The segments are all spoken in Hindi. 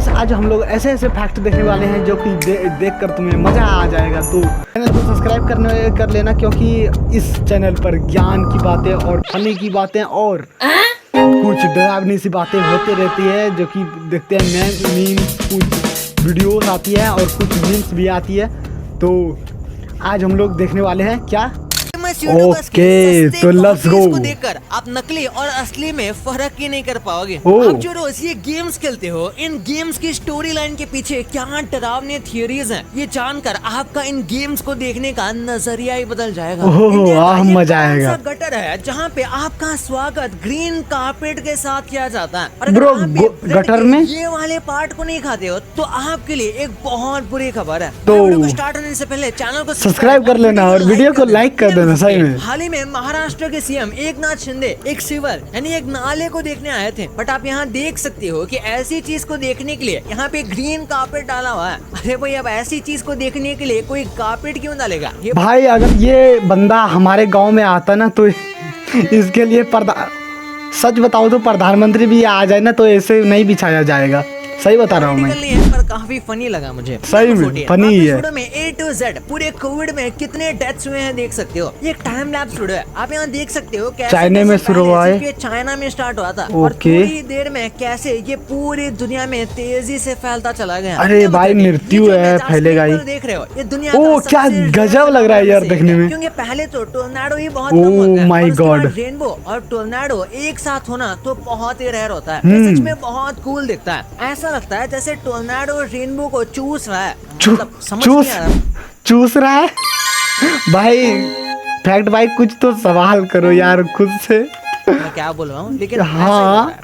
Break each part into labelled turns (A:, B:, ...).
A: गाइस आज हम लोग ऐसे ऐसे फैक्ट देखने वाले हैं जो कि देख कर तुम्हें मज़ा आ जाएगा। तो चैनल को सब्सक्राइब कर लेना, क्योंकि इस चैनल पर ज्ञान की बातें और फनी की बातें और कुछ डरावनी सी बातें होती रहती है, जो कि देखते हैं मीम्स, कुछ वीडियोस आती है और कुछ मीम्स भी आती है। तो आज हम लोग देखने वाले हैं क्या। ओके तो लेट्स गो।
B: को देखकर आप नकली और असली में फर्क ही नहीं कर पाओगे। आप जो रोज ये गेम्स खेलते हो, इन गेम्स की स्टोरी लाइन के पीछे क्या डरावने थियरीज हैं, ये जानकर आपका इन गेम्स को देखने का नजरिया ही बदल जाएगा।
A: मजा आएगा।
B: गटर है जहाँ पे आपका स्वागत ग्रीन कारपेट के साथ किया जाता है, और
A: ब्रो गटर में
B: ये वाले पार्ट को नहीं खाते हो तो आपके लिए एक बहुत बुरी खबर है।
A: तो
B: स्टार्ट होने से पहले चैनल को
A: सब्सक्राइब कर लेना और वीडियो को लाइक कर देना। सही में
B: हाल ही में महाराष्ट्र के सीएम एकनाथ शिंदे एक सीवर यानी एक नाले को देखने आए थे, बट आप यहाँ देख सकते हो कि ऐसी चीज को देखने के लिए यहाँ पे ग्रीन कारपेट डाला हुआ है। अरे भाई अब ऐसी चीज को देखने के लिए कोई कारपेट क्यों डालेगा?
A: भाई अगर ये बंदा हमारे गांव में आता ना तो इसके लिए सच बताओ तो प्रधानमंत्री भी आ जाए ना तो ऐसे नहीं बिछाया जाएगा। सही बता रहा हूँ मैं,
B: पर काफी फनी लगा मुझे।
A: सही में फनी ही है।
B: में A to Z पूरे कोविड में कितने डेथ्स हुए हैं देख सकते हो। ये टाइम लैप्स वीडियो है, आप यहाँ देख सकते हो कैसे
A: चाइना में शुरू हुआ है,
B: चाइना में स्टार्ट हुआ था और थोड़ी देर में कैसे ये पूरी दुनिया में तेजी से फैलता चला गया।
A: अरे भाई मृत्यु है फैलेगा ही।
B: देख रहे हो ये दुनिया
A: ओ क्या गजब लग रहा है यार देखने में,
B: क्योंकि पहले तो टोर्नाडो ही बहुत
A: ओह माय गॉड,
B: रेनबो और टोर्नाडो एक साथ होना तो बहुत ही रेयर होता है। सच में बहुत कूल दिखता है, ऐसा लगता है जैसे टोर्नाडो रेनबो को चूस रहा है।
A: चूस रहा है भाई। फैक्ट भाई कुछ तो सवाल करो यार खुद से।
B: मैं क्या बोल रहा हूँ, लेकिन
A: हाँ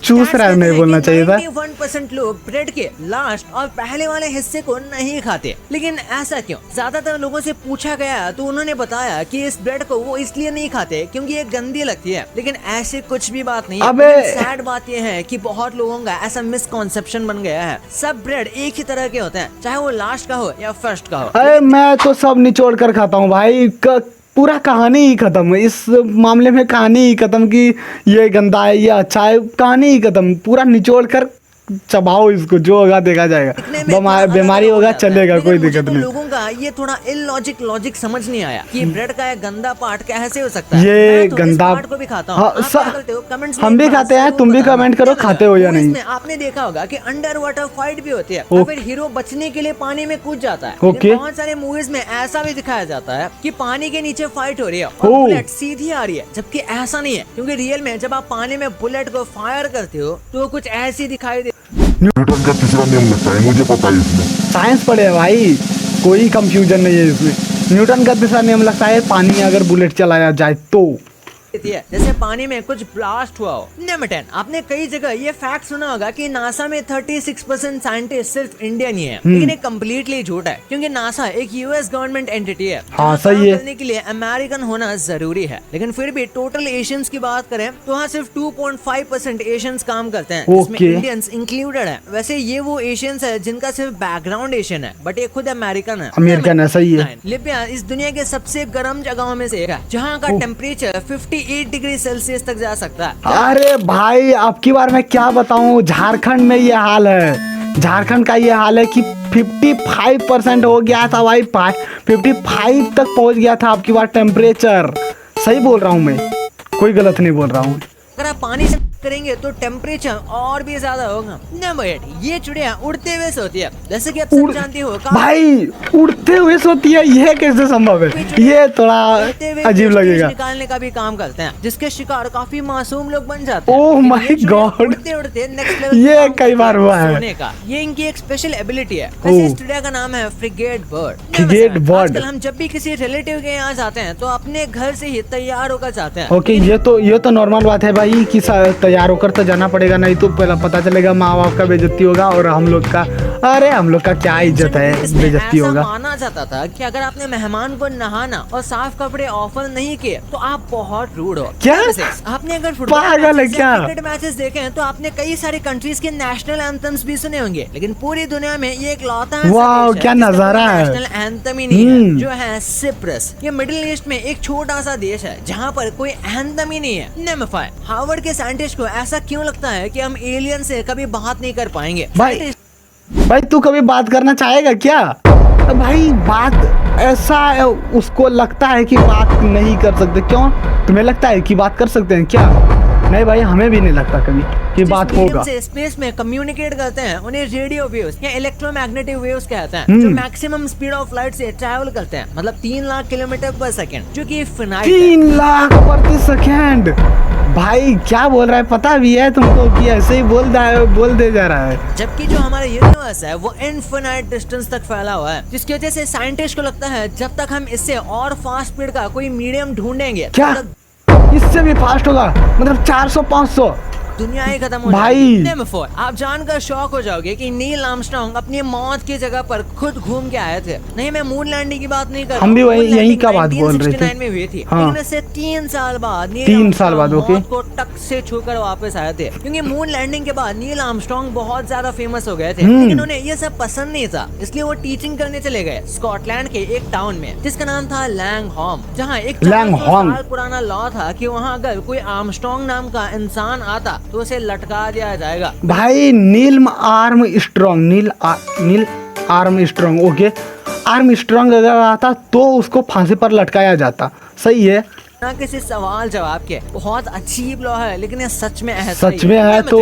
A: चूस रहा है, नहीं बोलना चाहिए था।
B: 91% लोग ब्रेड के लास्ट और पहले वाले हिस्से को नहीं खाते, लेकिन ऐसा क्यों? ज्यादातर लोगों से पूछा गया तो उन्होंने बताया कि इस ब्रेड को वो इसलिए नहीं खाते क्योंकि ये गंदी लगती है, लेकिन ऐसे कुछ भी बात नहीं है। सैड बात ये है कि बहुत लोगों का ऐसा मिसकॉन्सेप्शन बन गया है। सब ब्रेड एक ही तरह के होते हैं, चाहे वो लास्ट का हो या फर्स्ट का हो।
A: अरे मैं तो सब निचोड़ कर खाता हूँ भाई, पूरा कहानी ही खत्म। इस मामले में कहानी ही खत्म कि ये गंदा है ये अच्छा है, कहानी ही खत्म। पूरा निचोड़ कर चबाओ इसको, जो होगा देखा जाएगा। बीमारी होगा चलेगा, कोई दिक्कत नहीं।
B: लोगों का ये थोड़ा लॉजिक समझ नहीं आया कि ब्रेड का एक गंदा पार्ट कैसे हो सकता है।
A: ये गंदा
B: पार्ट को भी खाता हूँ,
A: हम भी खाते हैं, तुम भी कमेंट करो खाते हो या नहीं।
B: आपने देखा होगा कि अंडर वाटर फाइट भी होती है, फिर हीरो बचने के लिए पानी में कूद जाता है। बहुत सारे मूवीज में ऐसा भी दिखाया जाता है कि पानी के नीचे फाइट हो रही है और बुलेट सीधी आ रही है, जबकि ऐसा नहीं है, क्योंकि रियल में जब आप पानी में बुलेट को फायर करते हो तो कुछ ऐसी दिखाई दे।
C: न्यूटन का तीसरा नियम लगता है, मुझे पता है इसमें।
A: साइंस पढ़े भाई, कोई कंफ्यूजन नहीं है इसमें। न्यूटन का तीसरा नियम लगता है पानी में अगर बुलेट चलाया जाए तो
B: जैसे पानी में कुछ ब्लास्ट हुआ हो। नंबर 10, आपने कई जगह ये फैक्ट सुना होगा कि नासा में 36% साइंटिस्ट सिर्फ इंडियन ही है, लेकिन ये कम्प्लीटली झूठ है, क्योंकि नासा एक यूएस गवर्नमेंट एंटिटी है।
A: हाँ सही है।
B: करने के लिए अमेरिकन होना जरूरी है, लेकिन फिर भी टोटल एशियंस की बात करें तो वहाँ सिर्फ 2.5% एशियंस काम करते हैं, जिसमें इंडियंस इंक्लूडेड है। वैसे ये वो एशियंस है जिनका सिर्फ बैकग्राउंड एशियन है, बट ये खुद अमेरिकन है।
A: अमेरिकन है, सही है।
B: लिबिया इस दुनिया के सबसे गर्म जगहों में से एक है, जहाँ का टेम्परेचर 58 डिग्री सेल्सियस तक जा सकता है।
A: अरे भाई अब की बार मैं क्या बताऊं, झारखंड में ये हाल है। झारखंड का ये हाल है कि 55% हो गया था भाई, 55 तक पहुंच गया था अब की बार टेम्परेचर। सही बोल रहा हूं मैं, कोई गलत नहीं बोल रहा हूं।
B: अगर आप पानी से करेंगे तो टेम्परेचर और भी ज्यादा होगा। नंबर 8, ये चिड़िया उड़ते हुए सोती है, जैसे कि आप सब जानते हो।
A: भाई उड़ते हुए सोती है, यह कैसे संभव है? ये थोड़ा अजीब लगेगा।
B: निकालने का भी काम करते हैं, जिसके शिकार काफी मासूम लोग बन जाते हैं।
A: ओह माय गॉड,
B: उड़ते उड़ते नेक्स्ट लेवल
A: ये कई बार हुआ है।
B: सोने का ये इनकी एक स्पेशल एबिलिटी है। वैसे इस चिड़िया का नाम है फ्रिगेट बर्ड।
A: Frigate bird.
B: हम जब भी किसी रिलेटिव के यहाँ जाते हैं तो अपने घर से ही तैयार होकर जाते हैं।
A: ओके ये तो नॉर्मल बात है भाई कि तैयार होकर तो जाना पड़ेगा, नहीं तो पहला पता चलेगा माँ बाप का बेइज्जती होगा और हम लोग का अरे हम लोग का क्या इज्जत है,
B: इसमें
A: बेइज्जती
B: ऐसा
A: होगा।
B: माना जाता था कि अगर आपने मेहमान को नहाना और साफ कपड़े ऑफर नहीं किए तो आप बहुत रूड हो।
A: क्या?
B: आपने अगर
A: पागल है क्या?
B: क्रिकेट मैचेस देखे हैं तो आपने कई सारी कंट्रीज के नेशनल एंथम्स भी सुने होंगे, लेकिन पूरी दुनिया में ये इकलौता ऐसा
A: वाह,
B: देश है
A: क्या
B: जिसका
A: नजारा
B: कोई
A: है।
B: नेशनल एंथम ही नहीं है, जो है सिप्रस। ये मिडिल ईस्ट में एक छोटा सा देश है जहाँ पर कोई एंथम ही नहीं है। नेमफाई हार्वर्ड के साइंटिस्ट को ऐसा क्यों लगता है कि हम एलियन से कभी बात नहीं कर पाएंगे?
A: भाई तू कभी बात करना चाहेगा क्या? भाई बात ऐसा है, उसको लगता है कि बात नहीं कर सकते। क्यों, तुम्हें लगता है कि बात कर सकते हैं क्या? नहीं भाई, हमें भी नहीं लगता कभी कि बात होगा।
B: से स्पेस में कम्युनिकेट करते हैं उन्हें रेडियो वेव्स या इलेक्ट्रोमैग्नेटिक वेव्स कहते हैं, जो मैक्सिमम स्पीड ऑफ लाइट से ट्रैवल करते हैं, मतलब 3 लाख किलोमीटर पर सेकंड, जो कि फिनाइट
A: 3 लाख प्रति सेकंड। भाई क्या बोल रहा है, पता भी है तुमको कि ऐसे ही बोल दे जा रहा है।
B: जबकि जो हमारा यूनिवर्स है वो इनफिनाइट डिस्टेंस तक फैला हुआ है, जिसकी वजह से साइंटिस्ट को लगता है जब तक हम इससे और फास्ट स्पीड का कोई मीडियम ढूंढेंगे
A: क्या इससे भी फास्ट होगा? मतलब 400-500
B: दुनिया ही खत्म हो
A: भाई।
B: जाएगी। Never आप जानकर शॉक हो जाओगे कि नील आर्मस्ट्रांग अपनी मौत की जगह पर खुद घूम के आए थे। नहीं, मैं मून लैंडिंग की बात नहीं कर रहा।
A: हम भी
B: मून
A: यही
B: लैंडिंग
A: का बात बोल रहे थे।
B: 1969 में हुई थी,
A: हाँ।
B: लेकिन इससे 3 साल बाद नील
A: 3 साल बाद,
B: आर्मस्ट्रांग
A: ओके।
B: मौत को टक से छूकर वापस आए थे, क्योंकि मून लैंडिंग के बाद नील आर्मस्ट्रांग बहुत ज्यादा फेमस हो गए थे, लेकिन उन्हें ये सब पसंद नहीं था, इसलिए वो टीचिंग करने चले गए स्कॉटलैंड के एक टाउन में जिसका नाम था लैंगहॉम, जहाँ एक 400 साल पुराना लॉ था कि वहाँ अगर कोई आर्मस्ट्रांग नाम का इंसान आता तो उसे लटका दिया जाएगा।
A: भाई Neil Armstrong, okay. Armstrong अगर आता तो उसको फांसी पर लटकाया जाता। सही है
B: ना किसी सवाल जवाब के, बहुत अजीब लॉ है, लेकिन ये सच में है।
A: सच में है तो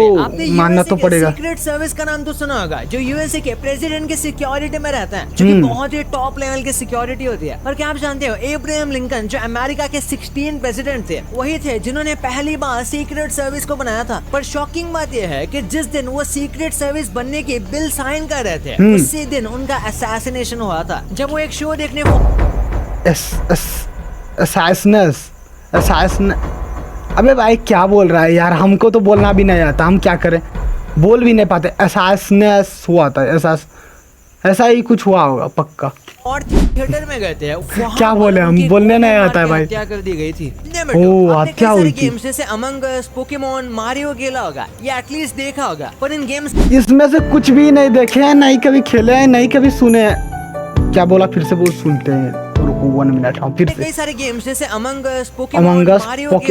A: मानना तो पड़ेगा।
B: सीक्रेट सर्विस का नाम तो सुना होगा, जो यूएसए के प्रेसिडेंट की सिक्योरिटी में रहता है, जो कि बहुत ही टॉप लेवल की सिक्योरिटी होती है। और क्या आप जानते हो, एब्राहम लिंकन जो अमेरिका के 16 प्रेसिडेंट थे, वही थे जिन्होंने पहली बार सीक्रेट सर्विस को बनाया था। पर शॉकिंग बात यह है कि जिस दिन वो सीक्रेट सर्विस बनने की बिल साइन कर रहे थे, उसी दिन उनका असैसिनेशन हुआ था, जब वो एक शो देखने
A: अबे भाई क्या बोल रहा है यार, हमको तो बोलना भी नहीं आता, हम क्या करें, बोल भी नहीं पाते। हुआ था, ऐसा ही कुछ हुआ होगा पक्का।
B: और थिएटर में गए थे,
A: क्या बोले हम, बोलने नहीं आता है भाई।
B: क्या कर दी गई थी।
A: हत्या हुई थी।
B: गेम्स जैसे अमंग अस, पोकेमोन, मारियो खेला होगा या एटलीस्ट देखा होगा, पर इन गेम्स
A: इसमें से कुछ भी नहीं देखे हैं, नहीं कभी खेले हैं, नहीं कभी सुने हैं। क्या बोला फिर से, वो सुनते हैं। 1 मिनट, हाँ फिर से।
B: कई सारे गेम्स जैसे अमंग अस,
A: Among Us,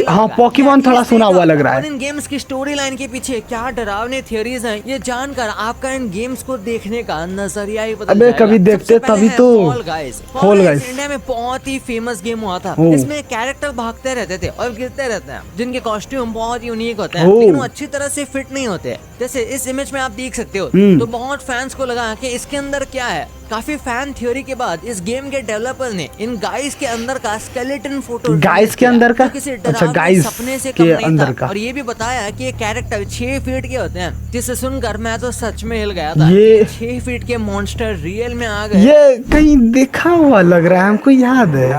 A: हाँ पोकेमोन थोड़ा सुना हुआ लग रहा है।
B: इन गेम्स की स्टोरी लाइन के पीछे क्या डरावने थियरीज हैं, ये जानकर आपका इन गेम्स को देखने का नजरिया ही बदल
A: अबे
B: जाएगा।
A: कभी देखते
B: सबसे पहले
A: तभी
B: है
A: तो।
B: Fall Guys।
A: Fall Guys
B: India में बहुत ही फेमस गेम हुआ था। इसमें कैरेक्टर भागते रहते थे और गिरते रहते हैं, जिनके कॉस्ट्यूम बहुत यूनिक होते हैं, लेकिन वो अच्छी तरह से फिट नहीं होते। जैसे इस इमेज में आप देख सकते हो, तो बहुत फैंस को लगा कि इसके अंदर क्या है। काफी फैन थ्योरी के बाद इस गेम के डेवलपर ने इन गाइस के अंदर का स्केलेटन फोटो,
A: गाइस के अंदर का, अच्छा गाइस
B: सपने से
A: के
B: कम नहीं
A: अंदर
B: था।
A: का,
B: और ये भी बताया कि ये कैरेक्टर 6 फीट के होते हैं, जिसे सुनकर मैं तो सच में हिल गया था।
A: ये
B: 6 फीट के मॉन्स्टर रियल में आ गए।
A: ये कहीं देखा हुआ लग रहा है, हमको याद है,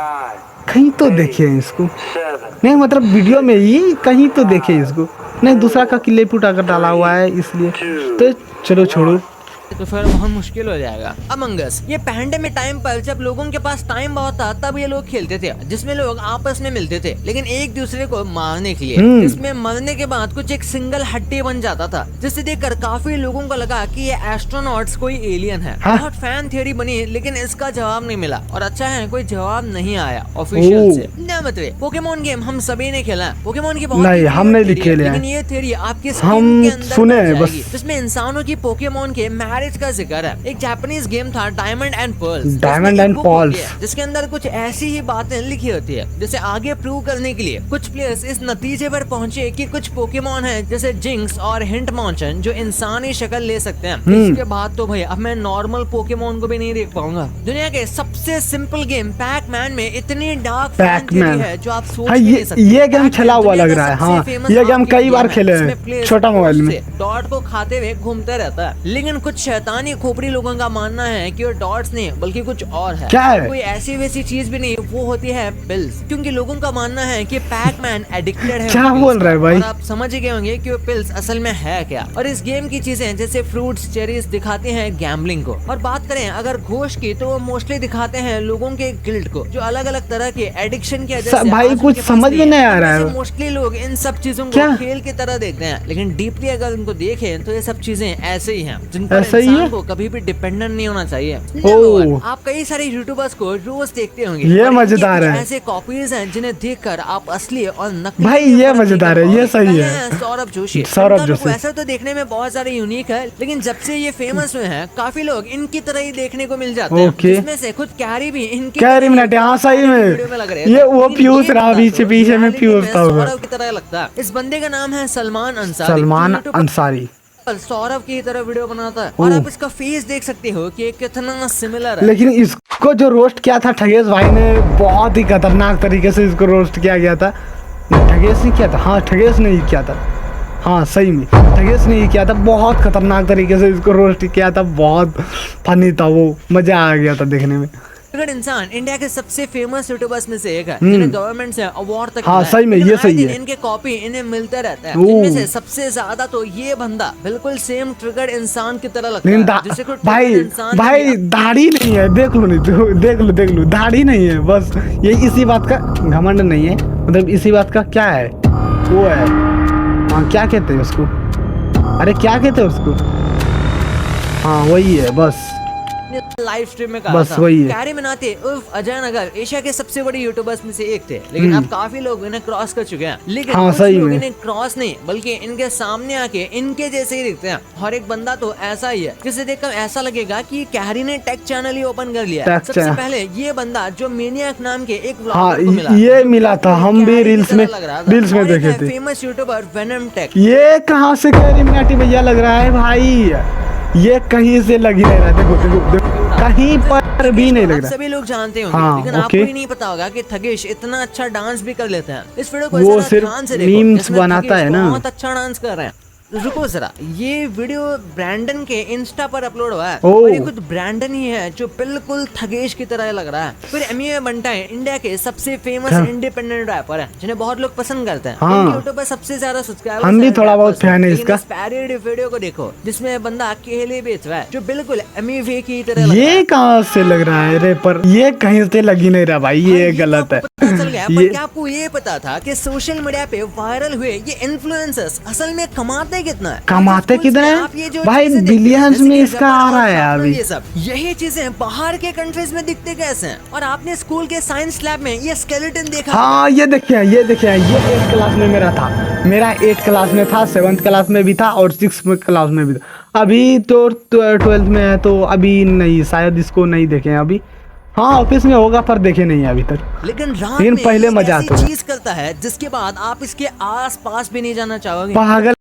A: कहीं तो देखे हैं इसको। नहीं मतलब वीडियो में ही कहीं तो देखे इसको, नहीं दूसरा का क्लिप उठा कर डाला हुआ है इसलिए। तो चलो छोड़ो,
B: तो फिर बहुत मुश्किल हो जाएगा। अमंग अस ये पैंडेमिक टाइम पर जब लोगों के पास टाइम बहुत था तब ये लोग खेलते थे, जिसमें लोग आपस में मिलते थे लेकिन एक दूसरे को मारने के लिए। इसमें मरने के बाद कुछ एक सिंगल हड्डी बन जाता था, जिसे देखकर काफी लोगों को लगा कि ये एस्ट्रोनॉट्स कोई एलियन है। बहुत फैन थ्योरी बनी, लेकिन इसका जवाब नहीं मिला, और अच्छा है कोई जवाब नहीं आया ऑफिशियल से। न मतलब पोकेमोन गेम हम सभी ने खेला है, पोकेमोन की बहुत
A: नहीं हम नहीं खेले,
B: लेकिन ये थ्योरी आपकी
A: हम
B: के अंदर
A: सुने हैं बस,
B: जिसमें इंसानों की पोकेमोन के मैरिज का जिक्र है। एक जापानीज गेम था डायमंड एंड पर्ल्स, जिसके अंदर कुछ ऐसी ही बातें लिखी होती है, जैसे आगे प्रूव करने के लिए कुछ प्लेयर्स इस नतीजे पर पहुंचे कि कुछ पोकेमोन हैं जैसे जिंक्स और हिंटमॉन्चन जो इंसानी शक्ल ले सकते हैं। इसके बाद तो भाई अब मैं नॉर्मल पोकेमोन को भी नहीं देख पाऊंगा। दुनिया के सबसे सिंपल गेम पैक-मैन में इतनी डार्क फैंटेसी है जो आप सोच भी नहीं सकते।
A: ये गेम खेला हुआ लग रहा है, हाँ ये गेम कई बार खेले हैं छोटा मोबाइल में।
B: डॉट को खाते हुए घूमते रहता है, लेकिन कुछ शैतानी खोपड़ी लोगों का मानना है कि वो डॉट्स नहीं बल्कि कुछ और है।
A: क्या है?
B: कोई ऐसी वैसी चीज भी नहीं, वो होती है पिल्स। क्योंकि लोगों का मानना है कि पैकमैन एडिक्टेड है।
A: क्या
B: pills
A: बोल रहा है
B: का।
A: भाई?
B: और आप समझ ही गए होंगे कि वो पिल्स असल में है क्या। और इस गेम की चीजें जैसे फ्रूट्स, चेरीज दिखाते हैं गैम्बलिंग को। और बात करें अगर घोष की, तो वो मोस्टली दिखाते हैं लोगों के गिल्ट को, जो अलग अलग तरह के एडिक्शन की वजह से
A: भाई
B: आज
A: कुछ
B: उनके पास
A: समझ में नहीं आ रहा है।
B: मोस्टली लोग इन सब चीजों को
A: क्या?
B: खेल की तरह देखते हैं, लेकिन डीपली अगर उनको देखें तो ये सब चीजें ऐसे ही हैं जिन पर
A: ऐसा ही
B: इंसान
A: है?
B: को कभी भी डिपेंडेंट नहीं होना चाहिए।
A: ओह।
B: आप कई सारे यूट्यूबर्स को रोज देखते होंगे।
A: ये
B: और इनके
A: मजेदार
B: कुछ
A: है।
B: ऐसे कॉपीज हैं जिन्हें देखकर आप असली और नकली
A: भाई,
B: में
A: ये
B: फर्क नहीं
A: मजेदार
B: कर
A: है, ये
B: पाओगे।
A: सही
B: पहले
A: है।
B: हैं सौरभ जोशी।
A: सौरभ
B: इनका look
A: जोशी।
B: वैसे तो देखने में बहुत सारे यूनिक है, लेकिन जब से ये फेमस हुए हैं काफी लोग इनकी तरह ही देखने को मिल जाते हैं।
A: ओके।
B: जिसमें से खुद कैरी भी इनकी
A: कैरी
B: तरह ही
A: मिनाटी, हाँ, सही में।
B: वीडियो में लग रहे थे।
A: ये वो
B: लेकिन
A: पीयूष
B: ये
A: रहा
B: बता
A: पीछे
B: दो,
A: पीछे में
B: reality
A: पीयूष था होगा।
B: सौरभ की तरह लगता है। इस बंदे का नाम है सलमान अंसारी।
A: सलमान
B: जो YouTube
A: अंसारी।
B: पर सौरभ की तरह वीडियो बनाता है। और आप इसका फेस देख सकते हो कि ये कितना सिमिलर है।
A: लेकिन इसको जो रोस्ट किया था ठगेश भाई ने, बहुत ही खतरनाक तरीके से इसको रोस्ट किया गया था। ठगेश ने किया था, हाँ ठगेश ने ही किया था, हाँ सही में ठगेश ने ही किया था। बहुत खतरनाक तरीके से इसको रोस्ट किया था, बहुत फनी था वो, मजा आ गया था देखने में।
B: अगर इंसान इंडिया के सबसे फेमस यूट्यूबर्स में से एक है, जिन्हें गवर्नमेंट से अवार्ड तक
A: हाँ,
B: मिला है।
A: सही में,
B: लेकिन
A: ये
B: आए
A: सही
B: दिन
A: है।
B: इनके कॉपी इन्हें मिलते रहते हैं।
A: ओह।
B: इनमें से सबसे ज्यादा तो ये बंदा बिल्कुल सेम ट्रिगर्ड इंसान की तरह लगता
A: लेकिन
B: है। जिसे कोई
A: भाई
B: triggered इंसान
A: भाई
B: नहीं
A: दाढ़ी नहीं है, देख लो, नहीं तो देख लो दाढ़ी नहीं है। बस ये इसी बात का घमंड नहीं है, मतलब इसी बात का क्या है वो है, हाँ क्या कहते हैं उसको, अरे क्या कहते हैं उसको, हाँ वही है बस।
B: लाइव स्ट्रीम में कहा
A: बस
B: था।
A: वही है।
B: कैरी मिनाटी उर्फ अजय नगर एशिया के सबसे बड़े यूट्यूबर्स में से एक थे, लेकिन अब काफी लोग इन्हें क्रॉस कर चुके हैं। लेकिन
A: हाँ,
B: कुछ
A: सही
B: लोग
A: में।
B: इन्हें क्रॉस नहीं बल्कि इनके सामने आके इनके जैसे ही दिखते हैं। और एक बंदा तो ऐसा ही है जिसे देखकर ऐसा लगेगा कि कैरी ने टेक चैनल ही ओपन कर लिया है।
A: टेक
B: सबसे
A: चैनल।
B: पहले ये बंदा जो मेनियक नाम के एक
A: हाँ
B: व्लॉगर को मिला,
A: ये मिला था, हम भी रील्स में देखे थे।
B: Famous YouTuber Venom Tech.
A: ये कहाँ से कैरी मिनाटी भैया लग रहा है भाई, ये कहीं से लग ही नहीं रहा, देखो कहीं पर भी नहीं लग
B: आप
A: रहा।
B: सभी लोग जानते होंगे,
A: हाँ,
B: लेकिन
A: ओके।
B: आपको ही नहीं पता होगा कि थगेश इतना अच्छा डांस भी कर लेते हैं। इस वीडियो को
A: वो
B: जरा
A: सिर्फ
B: ध्यान से देखो,
A: memes
B: जिसमें
A: बनाता
B: थगेश
A: है ना।
B: बहुत अच्छा डांस कर रहे हैं। रुको जरा, ये वीडियो ब्रैंडन के इंस्टा पर अपलोड हुआ है।
A: ओह।
B: और ये खुद ब्रैंडन ही है जो बिल्कुल थगेश की तरह लग रहा है। फिर एमए बंटा है इंडिया के सबसे फेमस
A: हाँ।
B: इंडिपेंडेंट रैपर है, जिन्हें बहुत लोग पसंद करते हैं।
A: हाँ।
B: यूट्यूब पर सबसे ज्यादा सब्सक्राइबर्स
A: हम भी
B: हैं
A: थोड़ा बहुत
B: rappers में।
A: fan है
B: लेकिन
A: इसका।
B: इस पैरोडी वीडियो को देखो जिसमें बंदा अकेले बेच रहा है, जो बिल्कुल एमए की तरह लग रहा है।
A: ये कहाँ से लग रहा है रे, पर ये कहीं से लग ही नहीं रहा भाई, ये
B: तो
A: गलत है।
B: आपको पता चल गया, पर
A: ये
B: क्या आपको ये पता था कि सोशल मीडिया पे वायरल हुए ये इन्फ्लुएंसर्स असल में कमाते कितना है?
A: कमाते
B: और
A: कितना है?
B: आप ये जो
A: भाई,
B: चीजें देखते हैं,
A: बिलियंस
B: जैसे
A: में
B: कि
A: इसका आ रहा है
B: रबर और
A: अभी।
B: ये सब यही चीजें बाहर के कंट्रीज में दिखते कैसे हैं? और आपने स्कूल के साइंस लैब में ये स्केलेटन देखा?
A: हाँ ये देखिए ये 8th क्लास में मेरा था, मेरा 8th क्लास में था, 7th क्लास में भी था और 6th क्लास में भी था। अभी तो 12th में है, तो अभी नहीं, शायद इसको नहीं देखे हैं अभी। हाँ ऑफिस में होगा पर देखे नहीं है अभी तक।
B: लेकिन रात
A: लेकिन
B: में
A: पहले
B: ये
A: मजा
B: ऐसी
A: आता था।
B: चीज करता है जिसके बाद आप इसके आस पास भी नहीं जाना चाहोगे।
A: पागल